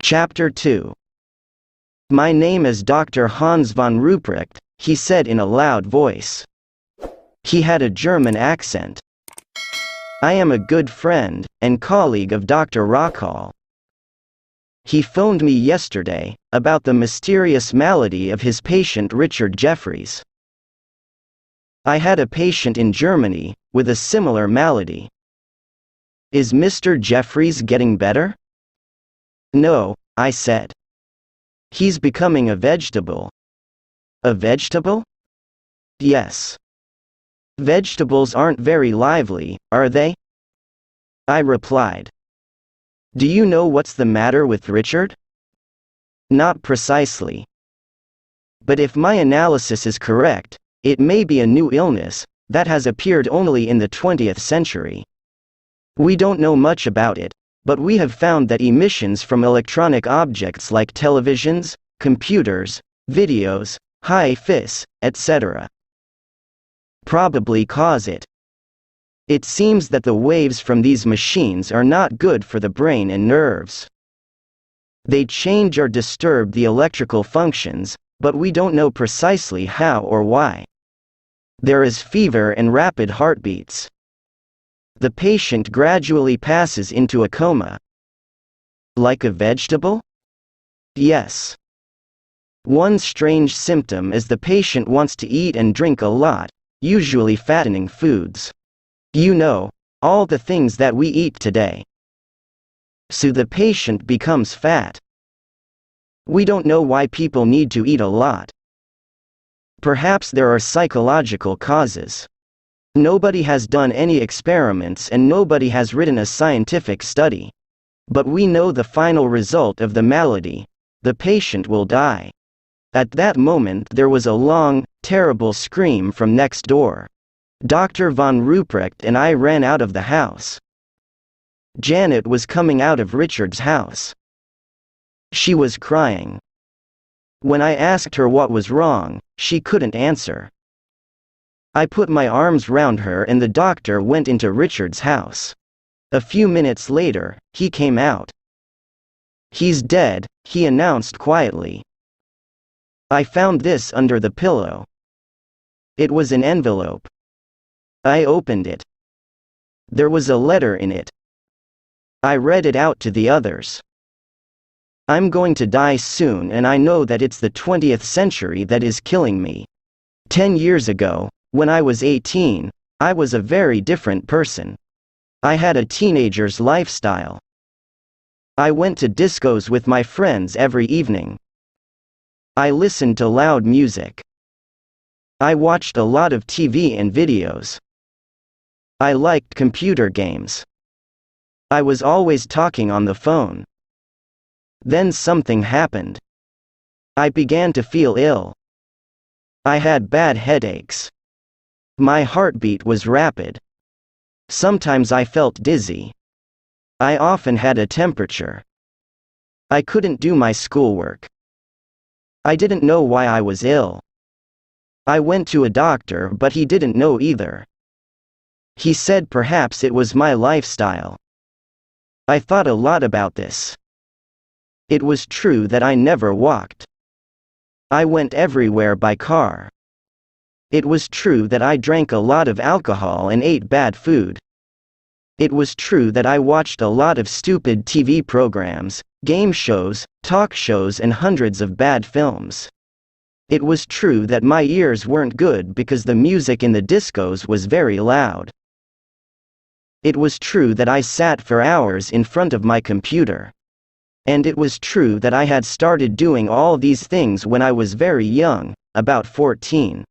Chapter 2. My name is Dr. Hans von Ruprecht, he said in a loud voice. He had a German accent. I am a good friend and colleague of Dr. Rockall. He phoned me yesterday about the mysterious malady of his patient Richard Jeffries. I had a patient in Germany with a similar malady. Is Mr. Jeffries getting better? No, I said. He's becoming a vegetable. A vegetable? Yes. Vegetables aren't very lively, are they? I replied. Do you know what's the matter with Richard? Not precisely. But if my analysis is correct, it may be a new illness that has appeared only in the 20th century. We don't know much about it, but we have found that emissions from electronic objects like televisions, computers, videos, hi-fis, etc. probably cause it. It seems that the waves from these machines are not good for the brain and nerves. They change or disturb the electrical functions, but we don't know precisely how or why. There is fever and rapid heartbeats. The patient gradually passes into a coma. Like a vegetable? Yes. One strange symptom is the patient wants to eat and drink a lot, usually fattening foods. You know, all the things that we eat today. So the patient becomes fat. We don't know why people need to eat a lot. Perhaps there are psychological causes. Nobody has done any experiments and nobody has written a scientific study. But we know the final result of the malady: the patient will die. At that moment there was a long, terrible scream from next door. Dr. von Ruprecht and I ran out of the house. Janet was coming out of Richard's house. She was crying. When I asked her what was wrong, she couldn't answer. I put my arms round her and the doctor went into Richard's house. A few minutes later, he came out. He's dead, he announced quietly. I found this under the pillow. It was an envelope. I opened it. There was a letter in it. I read it out to the others. I'm going to die soon and I know that it's the 20th century that is killing me. 10 years ago, when I was 18, I was a very different person. I had a teenager's lifestyle. I went to discos with my friends every evening. I listened to loud music. I watched a lot of TV and videos. I liked computer games. I was always talking on the phone. Then something happened. I began to feel ill. I had bad headaches. My heartbeat was rapid. Sometimes I felt dizzy. I often had a temperature. I couldn't do my schoolwork. I didn't know why I was ill. I went to a doctor but he didn't know either. He said perhaps it was my lifestyle. I thought a lot about this. It was true that I never walked. I went everywhere by car. It was true that I drank a lot of alcohol and ate bad food. It was true that I watched a lot of stupid TV programs, game shows, talk shows and hundreds of bad films. It was true that my ears weren't good because the music in the discos was very loud. It was true that I sat for hours in front of my computer. And it was true that I had started doing all these things when I was very young, about 14.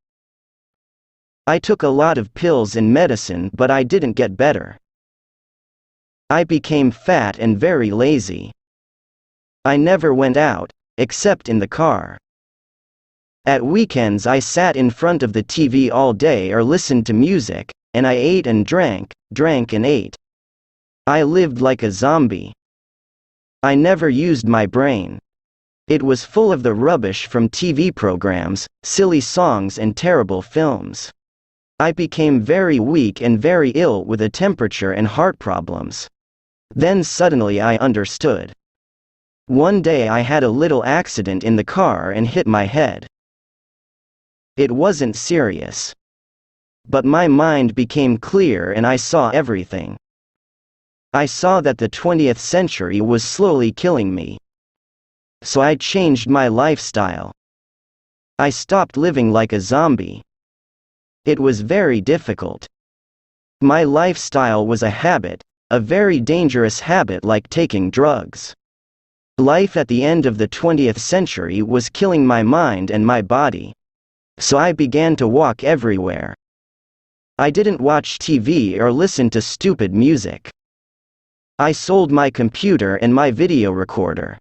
I took a lot of pills and medicine but I didn't get better. I became fat and very lazy. I never went out, except in the car. At weekends I sat in front of the TV all day or listened to music, and I ate and drank and ate. I lived like a zombie. I never used my brain. It was full of the rubbish from TV programs, silly songs and terrible films. I became very weak and very ill with a temperature and heart problems. Then suddenly I understood. One day I had a little accident in the car and hit my head. It wasn't serious. But my mind became clear and I saw everything. I saw that the 20th century was slowly killing me. So I changed my lifestyle. I stopped living like a zombie. It was very difficult. My lifestyle was a habit, a very dangerous habit like taking drugs. Life at the end of the 20th century was killing my mind and my body. So I began to walk everywhere. I didn't watch TV or listen to stupid music. I sold my computer and my video recorder.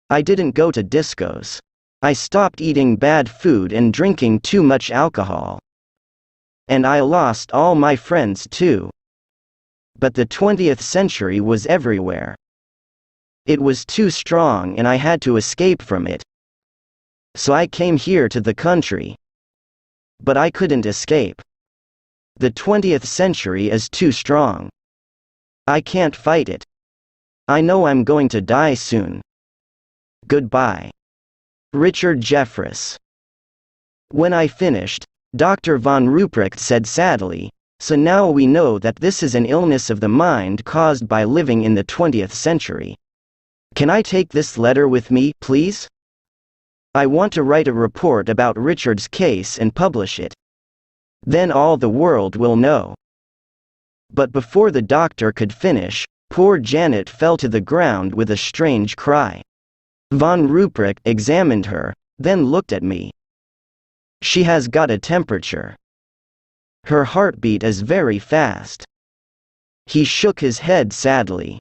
I didn't go to discos. I stopped eating bad food and drinking too much alcohol. And I lost all my friends too. But the 20th century was everywhere. It was too strong and I had to escape from it. So I came here to the country. But I couldn't escape. The 20th century is too strong. I can't fight it. I know I'm going to die soon. Goodbye. Richard Jeffress. When I finished, Dr. von Ruprecht said sadly, "So now we know that this is an illness of the mind caused by living in the 20th century. Can I take this letter with me, please? I want to write a report about Richard's case and publish it. Then all the world will know." But before the doctor could finish, poor Janet fell to the ground with a strange cry. Von Ruprecht examined her, then looked at me. "She has got a temperature. Her heartbeat is very fast." He shook his head sadly.